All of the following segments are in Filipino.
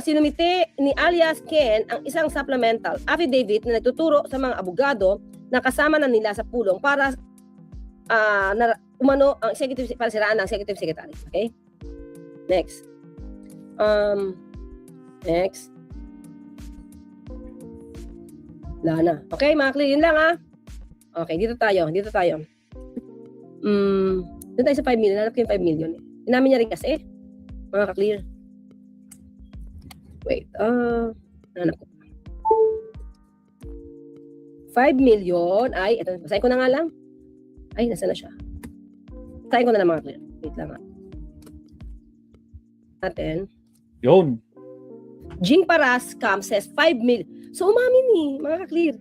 sinumite ni alias Ken ang isang supplemental affidavit na nagtuturo sa mga abogado na kasama na nila sa pulong para umano ang executive para siraan ng executive secretary. Okay? Next. Next. Wala na. Okay, mga clear. Yun lang Okay, dito tayo. Dito tayo sa 5 million. Hanap ko yung 5 million. Inamin niya rin kasi. Mga ka-clear. Wait. Hanap ko. 5 million ay, ito, basahin ko na nga lang. Ay, nasa na siya? Basahin ko na lang mga clear. Wait lang natin. Yun. Jing Paras scam says 5 million. So, umamin mga ka-clear.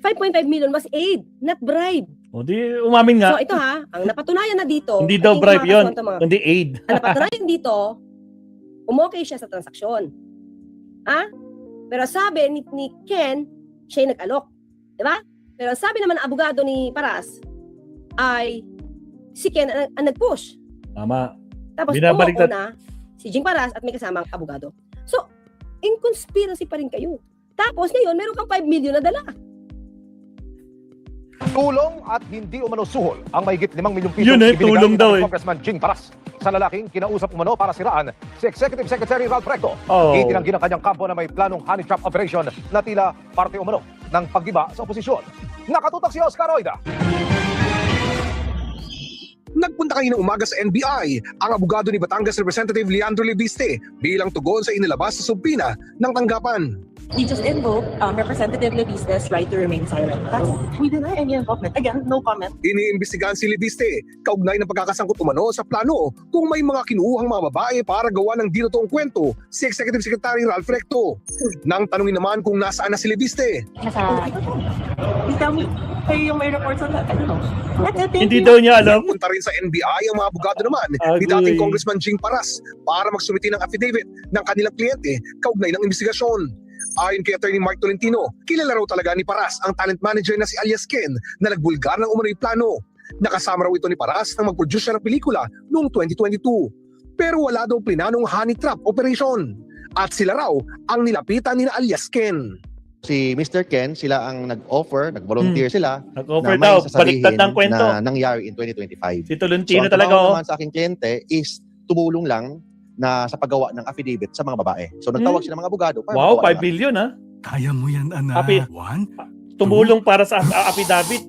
5.5 million was aid, not bribe. O di, umamin nga. So, ito ang napatunayan na dito. Hindi daw bribe yun, hindi aid. Ang napatunayan dito, umokay siya sa transaksyon. Pero sabi ni Ken, siya yung nag-alok. Diba? Pero sabi naman ng abogado ni Paras, ay si Ken ang nag-push. Tama. Tapos umoko na si Jing Paras at may kasamang abogado. So, in conspiracy pa rin kayo. Tapos ngayon, meron kang 5 million na dala. Tulong at hindi umano suhol ang mahigit 5 milyong piso tulong daw Congressman Jing Paras sa lalaking kinausap umano para siraan si Executive Secretary Ralph Recto. Itinanggi ng kanyang kampo na may planong honey trap operation na tila parte umano ng paggiba sa oposisyon. Nakatutak si Oscar Oida. Nagpunta kanina umaga sa NBI ang abogado ni Batangas Representative Leandro Libiste bilang tugon sa inilabas sa subpina ng tanggapan. We just invoke Representative Libiste's right to remain silent. We deny any involvement. Again, no comment. Iniimbestigahan si Libiste kaugnay ng pagkakasangkot umano sa plano kung may mga kinuuhang mga babae para gawa ng di totoong kwento si Executive Secretary Ralph Recto. Nang tanungin naman kung nasaan na si Libiste. Please tell me, kayo yung may reports on that. I don't know. Hindi daw niya alam. Punta rin sa NBI ang mga abogado naman ni dating Congressman Jing Paras para magsumiti ng affidavit ng kanilang kliyente kaugnay ng investigasyon. Ayon kay Attorney Mark Tolentino, kilala raw talaga ni Paras ang talent manager na si alias Ken na nagbulgar ng umano'y plano. Nakasama raw ito ni Paras nang mag-produce siya ng pelikula noong 2022. Pero wala daw plinanong honey trap operation. At sila raw ang nilapitan ni na alias Ken. Si Mr. Ken, sila ang nag-offer, nag-volunteer sila. Nag-offer daw, baliktad ng kwento. Na nangyari in 2025. Si Tolentino so, talaga. Naman sa aking kliyente is tumulong lang na sa paggawa ng affidavit sa mga babae. So nagtawag sila ng mga abogado. Wow, 5 billion Kaya mo yan, anak. Tumulong para sa affidavit.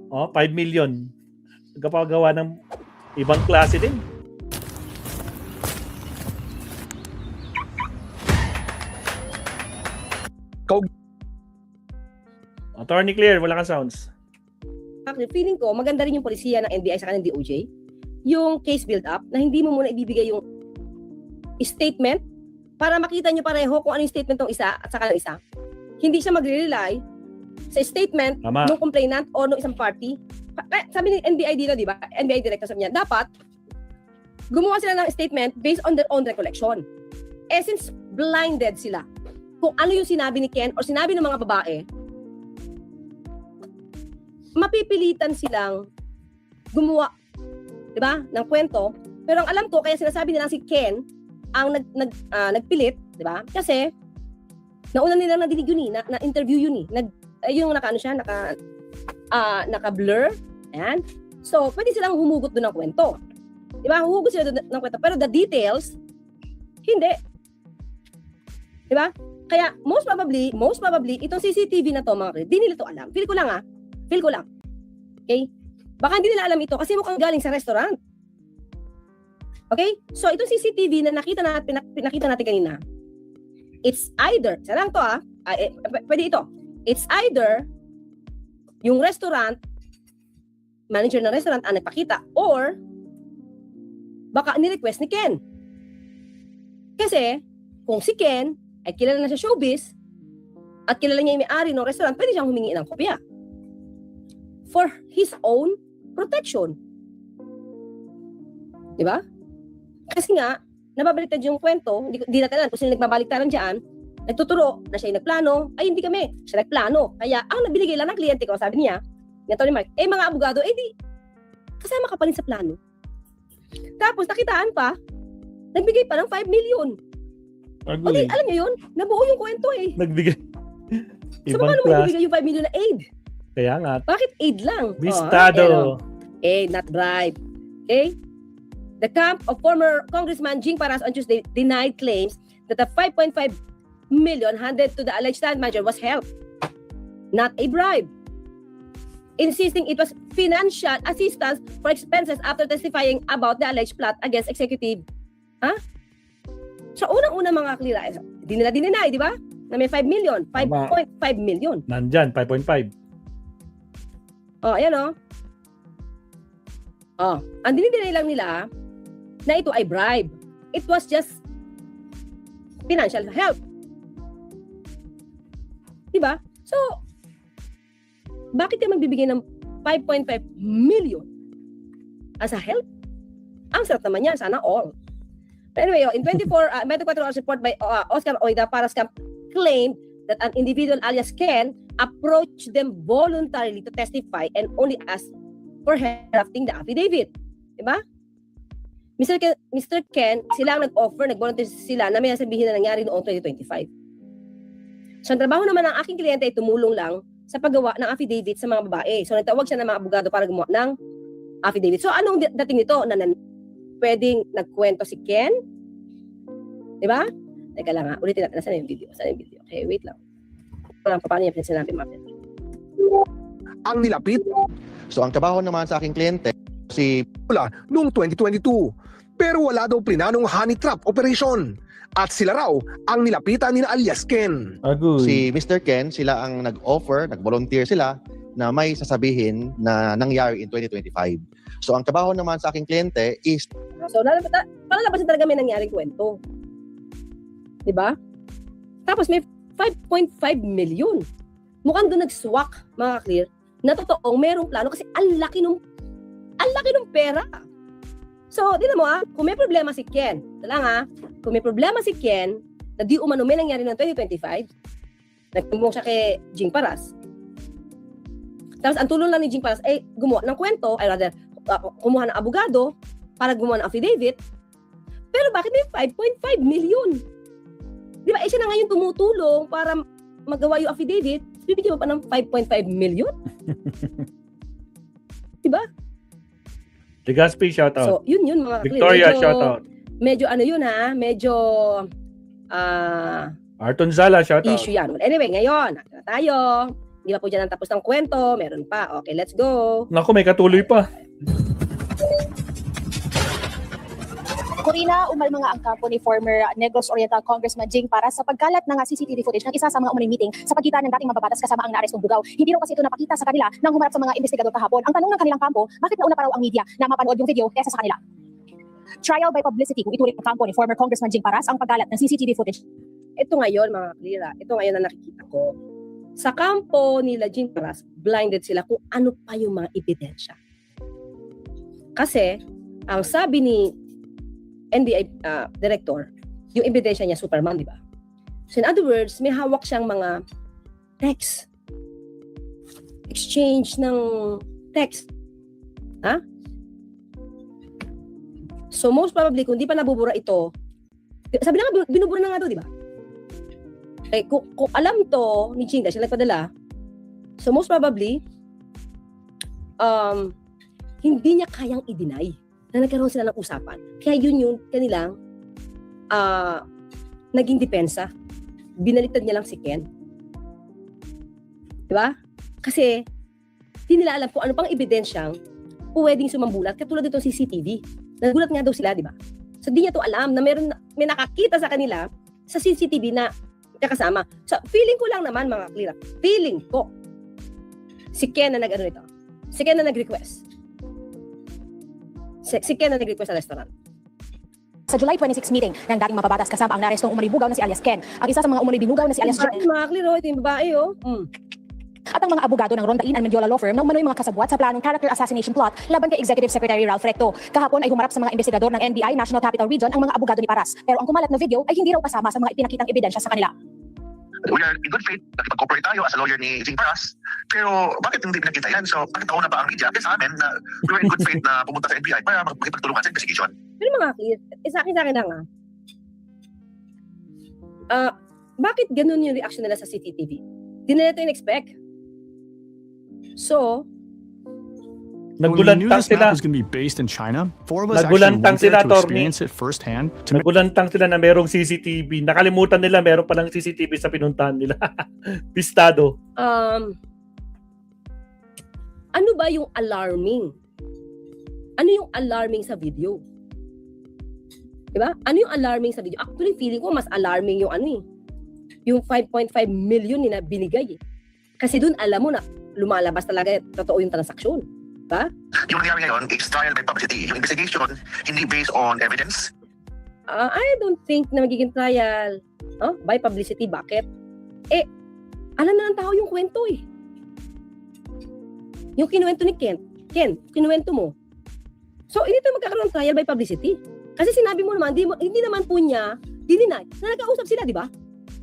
5 million. Nagpapagawa ng ibang klase din. Attorney Claire, wala kang sounds. Actually, feeling ko, maganda rin yung polisiya ng NBI sa kanang DOJ. Yung case build-up, na hindi mo muna ibibigay yung statement para makita nyo pareho kung ano yung statement ng isa at saka ng isa. Hindi siya magre-rely sa statement ng complainant o ng isang party. Sabi ni NBI dito, di ba? NBI director sabi niya, dapat gumawa sila ng statement based on their own recollection. Since blinded sila kung ano yung sinabi ni Ken o sinabi ng mga babae, mapipilitan silang gumawa, di ba, ng kwento. Pero ang alam ko, kaya sinasabi nila si Ken ang nagpilit, di ba? Kasi nauna nila nadinig yun na-interview yun yung naka-blur. Ayan. So, pwede silang humugot doon ng kwento. Di ba? Huhugot sila doon ng kwento. Pero the details, hindi. Di ba? Kaya, most probably, itong CCTV na to, mga di nila to alam. Feel ko lang. Okay? Baka hindi nila alam ito kasi mukhang galing sa restaurant. Okay? So, itong CCTV na nakita natin kanina, it's either, isa lang to pwede ito. It's either yung restaurant, manager ng restaurant ang nagpakita or baka ni-request ni Ken. Kasi, kung si Ken ay kilala na sa showbiz at kilala niya yung may-ari ng restaurant, pwede siyang humingi ng kopya for his own protection. Di ba? Kasi nga, nababaliktad yung kwento, hindi natin alam kung sino nagbabaliktaran dyan, nagtuturo na siya yung nagplano, ay hindi kami, siya nagplano. Kaya ang nabinigay lang ng kliyente ko, sabi niya, ni Tony Mark, mga abogado, di, kasama ka pa rin sa plano. Tapos nakitaan pa, nagbigay pa ng 5 million. Okay, alam niyo yun? Nabuo yung kwento eh. Nagbigay. So, Ibang paano mo class. ibibigay yung 5 million na aid? Kaya nga. Bakit aid lang? Bistado. Aid, not bribe. Okay? The camp of former Congressman Jing Paras on Tuesday denied claims that the 5.5 million handed to the alleged land manager was help, not a bribe. Insisting it was financial assistance for expenses after testifying about the alleged plot against executive. Sa unang-una mga klira, hindi nila dininay, di ba? Na may 5 million, 5.5 million. Nandyan, 5.5. Ayan ang dininay lang nila na ito ay bribe. It was just financial help. Diba? So, bakit yung magbibigay ng 5.5 million as a help? Ang sarap naman yan, sana all. But anyway, in 24 hours report by Oscar Oida, Paras Camp claimed that an individual alias Ken approached them voluntarily to testify and only asked for drafting the affidavit. Diba? Mr. Ken, sila ang nag-offer, nag-volunteer sila na may sabihin na nangyari noong 2025. So, ang trabaho naman ng aking kliyente ay tumulong lang sa paggawa ng affidavit sa mga babae. So, nagtawag siya ng mga abogado para gumawa ng affidavit. So, anong dating nito? Pwedeng nagkwento si Ken? Diba? Teka lang ulitin natin. Saan yung video? Okay, wait lang. Paano niya sinabi, Martin? Ang nilapit So ang trabaho naman sa aking kliyente, si noong 2022. Pero wala daw plinanong honey trap operation. At sila raw ang nilapitan ni alias Ken. si Mr. Ken, sila ang nag-offer, nag-volunteer sila na may sasabihin na nangyari in 2025. So ang trabaho naman sa aking kliyente is So, palalabasin talaga may nangyaring kwento. Diba? Tapos may 5.5 million. Mukhang doon nag-swak, mga clear, na totoong merong plano kasi ang laki nung pera. So, di na mo kung may problema si Ken, kung may problema si Ken, na di umano may nangyari ng 2025, nagtumbong siya kay Jing Paras. Tapos, ang tulong lang ni Jing Paras ay gumawa ng kwento, ay rather, kumuha ng abogado para gumawa ng affidavit. Pero bakit may 5.5 million? Di ba, siya na ngayon tumutulong para magawa yung affidavit, bibigyan mo pa ng 5.5 million? Diba? Legaspi, shoutout. So, yun mga Victoria, shoutout. Medyo Arton Zala, shoutout. issue yan. Well, anyway, ngayon, tayo. Hindi pa po dyan ang tapos ng kwento. Meron pa. Okay, let's go. Naku, may katuloy pa. Corina, umalma nga ang kampo ni former Negros Oriental Congressman Jing Paras sa pagkalat ng CCTV footage ng isa sa mga umano'y meeting sa pagitan ng dating mababatas kasama ang naarestong Bugaw. Hindi raw kasi ito napakita sa kanila nang humarap sa mga investigador kahapon. Ang tanong ng kanilang kampo, bakit nauna pa raw ang media na mapanood yung video kaysa sa kanila? Trial by publicity kung ituring ng kampo ni former Congressman Jing Paras ang pagkalat ng CCTV footage. Ito ngayon, mga klira. Ito ngayon na nakikita ko. Sa kampo nila Jing Paras, blinded sila kung ano pa yung mga ebidensya. Kasi, ang sabi ni NBI director, yung ebidensya niya Superman, di ba? So in other words, may hawak siyang mga text. Exchange ng text. So most probably, kung di pa nabubura ito, sabi na nga, binubura na nga ito, di ba? Eh, kung alam to ni Chinga, siya nagpadala, so most probably, hindi niya kayang i-deny na nagkaroon sila ng usapan. Kaya yun yung kanilang naging depensa. Binaliktad niya lang si Ken. Diba? Kasi hindi nila alam kung ano pang ebidensyang pwedeng sumambulat. Katulad dito CCTV. Nagulat nga daw sila, diba? So di niya to alam na may nakakita sa kanila sa CCTV na kakasama. So feeling ko lang naman, mga klira, feeling ko, si Ken na nag-ano ito. Si Ken na nag-request. Si Ken na nag-request sa restaurant. Sa July 26 meeting ng dating mababatas kasama ang narestong umano'y bugaw na si alias Ken. Ang isa sa mga umano'y binugaw na si alias John. Mga kliro, ito yung babae, At ang mga abogado ng Rondain and Mendiola Law Firm na umano'y mga kasabwat sa planong character assassination plot laban kay Executive Secretary Ralph Recto. Kahapon ay humarap sa mga investigador ng NBI National Capital Region ang mga abogado ni Paras. Pero ang kumalat na video ay hindi raw kasama sa mga ipinakitang ebidensya sa kanila. We are in good faith, nakipag-cooperate tayo as a lawyer ni Jing Paras. Pero bakit hindi pinakita yan? So bakit nauna pa ang media? Kaya sa amin na we were in good faith na pumunta sa NBI para makipagtulungan sa investigation. Pero mga clear, sa akin na nga. bakit ganun yung reaction nila sa CCTV? Di na ito in-expect. So, When we knew nagulantang this map sila. was going to be based in China, 4 of us actually Nagulantang went there sila, to Torne. experience it firsthand. Nagulantang sila na merong CCTV. Nakalimutan nila meron palang CCTV sa pinuntahan nila. Pistado. ano ba yung alarming? Ano yung alarming sa video? Diba? Ano yung alarming sa video? Actually, feeling ko mas alarming yung yung 5.5 million na binigay. Kasi dun alam mo na lumalabas talaga totoo yung transaksyon. Diba? Yung nangyari ngayon, it's trial by publicity. Yung investigation, hindi based on evidence. I don't think na magiging trial by publicity. Bakit? Alam na ng tao yung kwento eh. Yung kinuwento ni Ken, kinuwento mo. So, hindi tayo magkakaroon ng trial by publicity. Kasi sinabi mo naman, hindi naman po niya dininay na nagkausap sila, di ba?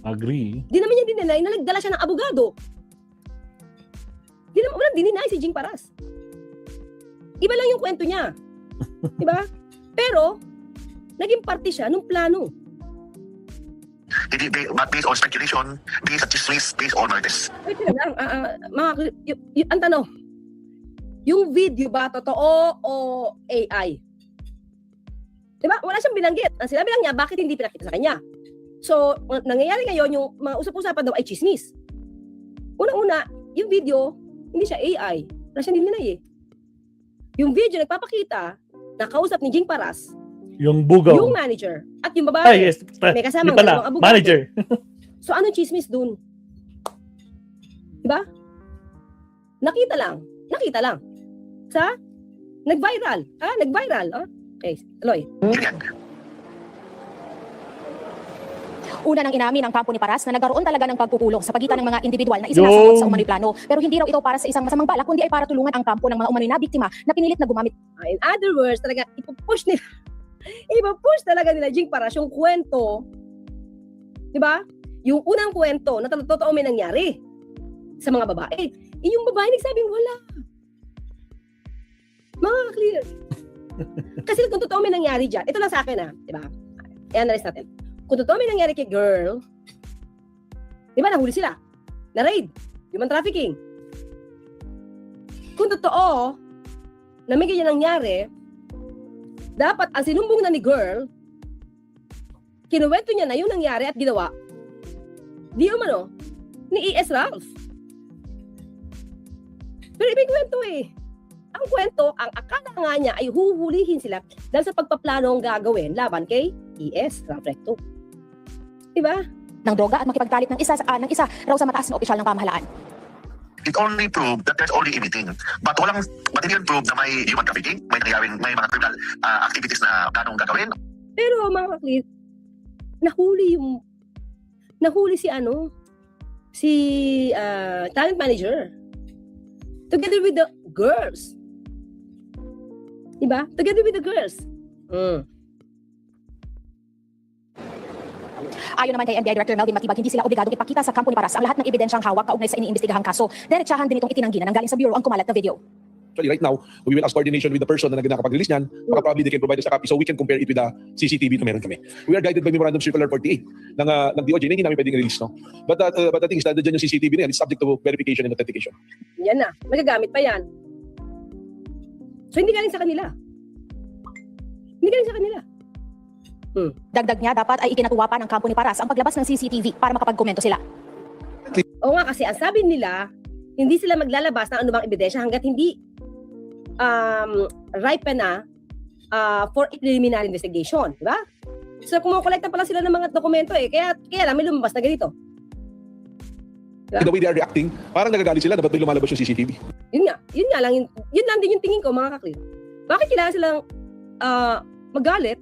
Agree. Di naman niya dininay na nagdala siya ng abogado. Di naman walang dininay si Jing Paras. Iba lang yung kwento niya. Di ba? Pero, naging parte siya nung plano. Hindi based on speculation, based on chismis, based on artists. Wait lang, ang tanong, yung video ba totoo o AI? Diba? Wala siyang binanggit. Ang sinabi lang niya, bakit hindi pinakita sa kanya? So, nangyayari ngayon, yung mga usap-usapan daw ay chismis. Unang-una, yung video, hindi siya AI. Wala siyang dininay eh. Yung video nagpapakita na kausap ni Jing Paras, Yung bugaw. yung manager, at yung babae. Ay, yes. May kasamang Hindi pala. dalawang abogado. Manager. So, anong chismis dun? Diba? Nakita lang. Sa nag-viral. Nag-viral. Okay, Eloy. Ganyan. Una nang inamin ng kampo ni Paras na nagkaroon talaga ng pagpupulong sa pagitan ng mga individual na isinasangkot sa umano'y plano. Pero hindi raw ito para sa isang masamang balak, kundi ay para tulungan ang kampo ng mga umano'y na biktima na pinilit na gumamit. In other words, talaga ipupush talaga nila Jing Paras yung kwento. 'Di ba? Yung unang kwento na totoo may nangyari sa mga babae. Yung babae nagsabing wala. Mga clear. Kasi kung totoo may nangyari diyan, ito lang sa akin 'di ba? I-analyze natin. Kung totoo may nangyari kay girl, 'di ba nahuli sila? Na-raid, human trafficking. Kung totoo na may ganyan nangyari, dapat ang sinumbong na ni girl, kinuwento niya na yung nangyari at ginawa, di umano, ni E.S. Ralph. Pero ibig kwento eh. Ang kwento, ang akala nga niya ay huhulihin sila dahil sa pagpaplano ang gagawin laban kay E.S. Ralph Recto. Diba? Ng droga at makipagtalit ng isa raw sa mataas na opisyal ng pamahalaan. It only proved that there's only imitating. But hindi yun prove na may human trafficking, may mga criminal activities na planong gagawin. Pero mga kaklit, nahuli si talent manager together with the girls. Diba? Together with the girls. Ayon naman kay NBI Director Melvin Matibag, hindi sila obligadong ipakita sa kampo ni Paras ang lahat ng ebidensyang hawak kaugnay sa iniimbestigahang kaso. Diretsahan din itong itinanggi na nanggaling sa Bureau ang kumalat na video. Actually, right now, we will ask coordination with the person na nakapag-release niyan. Baka probably they can provide us a copy so we can compare it with the CCTV na meron kami. We are guided by Memorandum Circular 48 ng DOJ na hindi namin pwedeng release, no? But the thing is that dyan yung CCTV na yan, it's subject to verification and authentication. Yan na. Magagamit pa yan. So, hindi galing sa kanila. Dagdag niya, dapat ay ikinatuwa pa ng kampo ni Paras ang paglabas ng CCTV para makapagkomento sila. Oo nga, kasi ang sabi nila, hindi sila maglalabas ng anumang ebidensya hanggat hindi ripe na for preliminary investigation, di ba? So, kumukolekta pala sila ng mga dokumento kaya lang may lumabas na ganito. The way they are reacting, parang nagagalit sila na ba't may lumalabas yung CCTV. Yun lang din yung tingin ko, mga kaklir. Bakit kailangan silang magalit?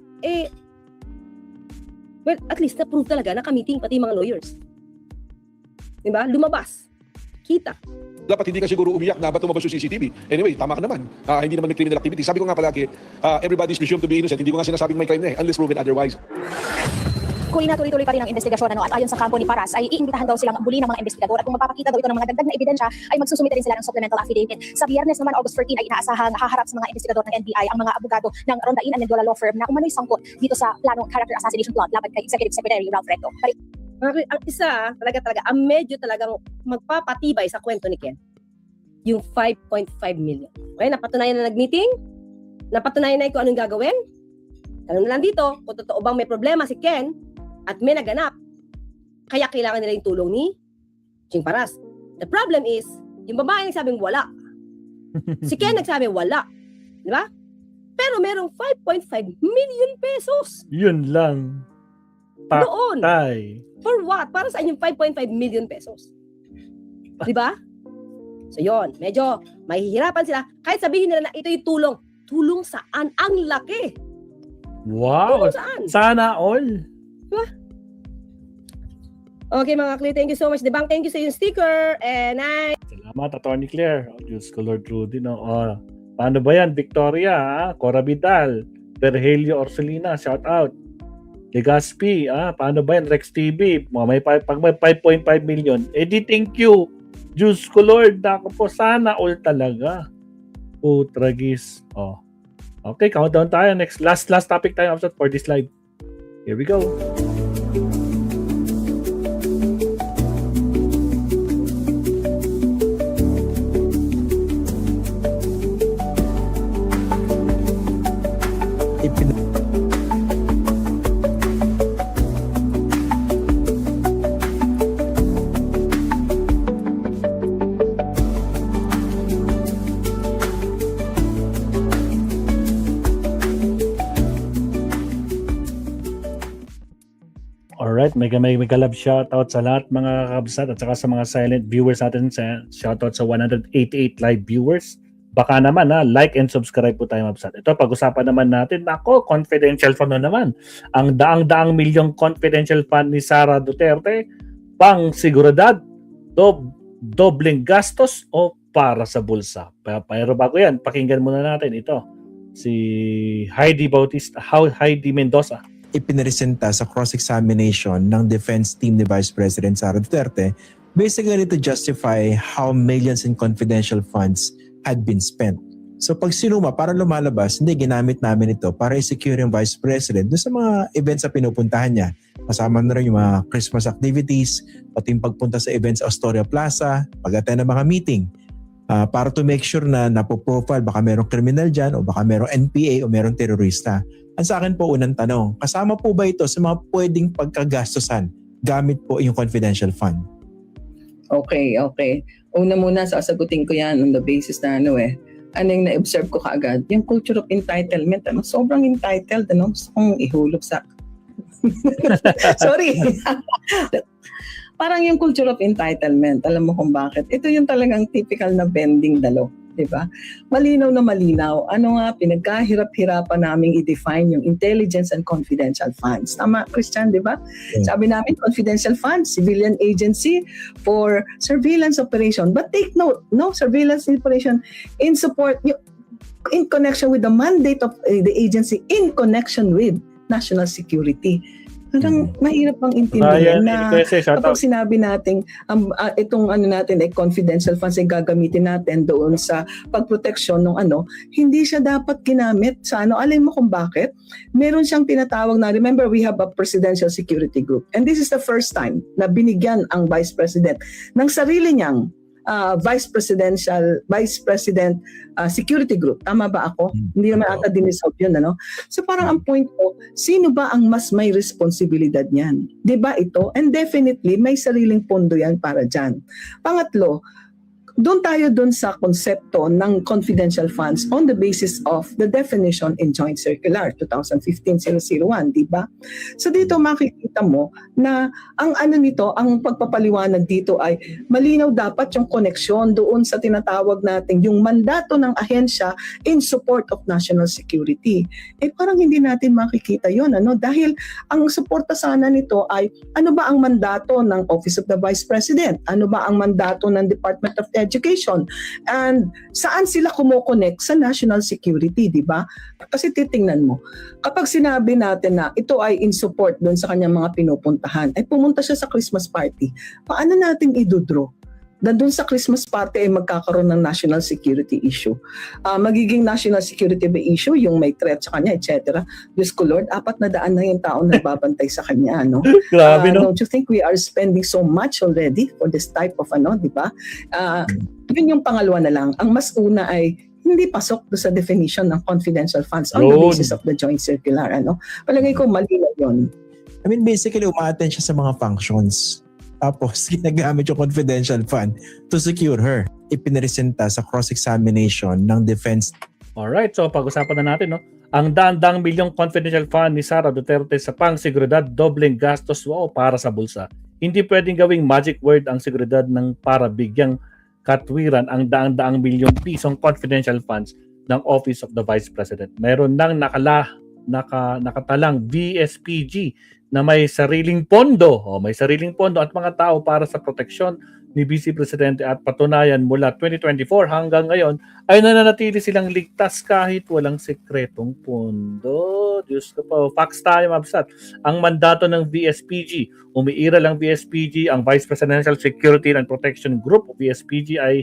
Well, at least na-prove talaga na kamiting pati mga lawyers. Diba? Lumabas. Kita. Dapat hindi ka siguro umiyak na ba't tumabas yung CCTV. Anyway, tama ka naman. Hindi naman may criminal activity. Sabi ko nga palagi, everybody is presumed to be innocent. Hindi ko nga sinasabing may crime na unless proven otherwise. Kung inatuloy-tuloy pa rin ang investigasyon at ayon sa kampo ni Paras ay iimbitahan daw silang muli ng mga investigador at kung magpapakita daw ito ng mga dagdag na ebidensya ay magsusumite rin sila ng supplemental affidavit. Sa Biyernes naman, August 14 ay inaasahang haharap sa mga investigador ng NBI ang mga abogado ng Rondain and Mendola Law Firm na umano'y sangkot dito sa planong character assassination plot laban kay Executive Secretary Ralph Recto. Ang isa, talaga, ang medyo talagang magpapatibay sa kwento ni Ken, yung 5.5 million. Okay, napatunayan na nag-meeting, napatunayan na kung anong gagawin. Tanong na lang dito, kung totoo bang may problema si Ken at may naganap, kaya kailangan nila yung tulong ni Jing Paras. The problem is, yung babae nagsabing wala. Si Ken nagsabi wala. Di ba? Pero merong 5.5 million pesos. Yun lang. Doon. Patay. For what? Para saan yung 5.5 million pesos? Di ba? So yon, medyo mahihirapan sila. Kahit sabihin nila na ito yung tulong. Tulong saan? Ang laki. Wow. Tulong saan? Sana all. Diba? Okay mga Clay, thank you so much. Debang, thank you sa yung sticker. And Salamat, Atty. Claire. Oh, Diyos ko, Lord Rudy. No? Oh, paano ba yan? Victoria, Cora Vidal, Virgelio Orsolina, shout out. Legaspi, paano ba yan? Rex TV, may 5.5 million. Di thank you. Diyos ko, Lord. Ako po, sana all talaga. Tragis. Oh. Okay, countdown tayo. Next, last topic tayo for this live. Here we go. Alright, may galab shoutout sa lahat mga kabsat at saka sa mga silent viewers natin. Shoutout sa 188 live viewers. Baka naman like and subscribe po tayo mabsat. Ito, pag-usapan naman natin, confidential fund naman. Ang daang-daang milyong confidential fund ni Sara Duterte, pang seguridad, dobleng gastos o para sa bulsa. Pero bago yan, pakinggan muna natin ito. Si Heidi Mendoza. Ipinresenta sa cross-examination ng defense team ni Vice President Sara Duterte basically to justify how millions in confidential funds had been spent. So pag sinuma, para lumalabas, hindi, ginamit namin ito para i-secure yung Vice President doon sa mga events na pinupuntahan niya. Kasama na rin yung mga Christmas activities, pati yung pagpunta sa events sa Astoria Plaza, pag-attend ng mga meeting. Para to make sure na napoprofile, baka merong criminal dyan o baka merong NPA o merong terorista. Ang sa akin po unang tanong, kasama po ba ito sa mga pwedeng pagkagastosan gamit po yung confidential fund? Okay. Una muna sasagutin ko yan on the basis na ano yung na-observe ko kaagad, yung culture of entitlement, sobrang entitled, gusto kong ihulog sa... Sorry. Parang yung culture of entitlement, alam mo kung bakit. Ito yung talagang typical na bending dalo. Diba? Malinaw na malinaw. Ano nga, pinagkahirap-hirapan naming i-define yung intelligence and confidential funds. Tama, Christian, diba? Yeah. Sabi namin, confidential funds, civilian agency for surveillance operation. But take note, no surveillance operation in support, in connection with the mandate of the agency, in connection with national security. Parang mahirap pang intindihin na kapag sinabi natin itong natin confidential funds ay gagamitin natin doon sa pagproteksyon ng hindi siya dapat ginamit sa Alin mo kung bakit? Meron siyang tinatawag na, remember we have a presidential security group and this is the first time na binigyan ang Vice President ng sarili niyang Vice President Security Group. Tama ba ako? Hindi naman ata dinisolve yun, So parang ang point ko, sino ba ang mas may responsibilidad niyan? Diba ito? And definitely, may sariling pondo yan para dyan. Pangatlo, doon tayo sa konsepto ng confidential funds on the basis of the definition in Joint Circular 2015-001, di ba? So dito makikita mo na ang nito, ang pagpapaliwanag dito ay malinaw dapat yung koneksyon doon sa tinatawag natin yung mandato ng ahensya in support of national security. Parang hindi natin makikita yon, dahil ang suporta sana nito ay ano ba ang mandato ng Office of the Vice President? Ano ba ang mandato ng Department of education. And saan sila kumokonek? Sa national security, di ba? Kasi titingnan mo, kapag sinabi natin na ito ay in support doon sa kanyang mga pinupuntahan, ay pumunta siya sa Christmas party, paano natin idudraw? Doon sa Christmas party ay magkakaroon ng national security issue. Magiging national security ba issue, yung may threat sa kanya, etc. Diyos ko Lord, 400 na yung taong nagbabantay sa kanya. No? Grabe, no? Don't you think we are spending so much already for this type of di ba? Yun yung pangalawa na lang. Ang mas una ay hindi pasok do sa definition ng confidential funds on the basis of the joint circular. Palagay ko mali na yun. I mean, basically, umaattend siya sa mga functions. Tapos, ginagamit yung confidential fund to secure her. Ipinresenta sa cross-examination ng defense. Alright, so pag-usapan na natin, no? Ang daan-daang milyong confidential fund ni Sara Duterte sa pang-seguridad, dobleng gastos para sa bulsa. Hindi pwedeng gawing magic word ang seguridad ng para bigyang katwiran ang daang-daang milyong pisong confidential funds ng Office of the Vice President. Meron nang nakatalang VSPG na may sariling pondo at mga tao para sa proteksyon ni Vice Presidente at patunayan mula 2024 hanggang ngayon ay nananatili silang ligtas kahit walang sekretong pondo. Diyos ko po, facts tayo mabsat. Ang mandato ng VSPG, umiiral ang VSPG, ang Vice Presidential Security and Protection Group o VSPG ay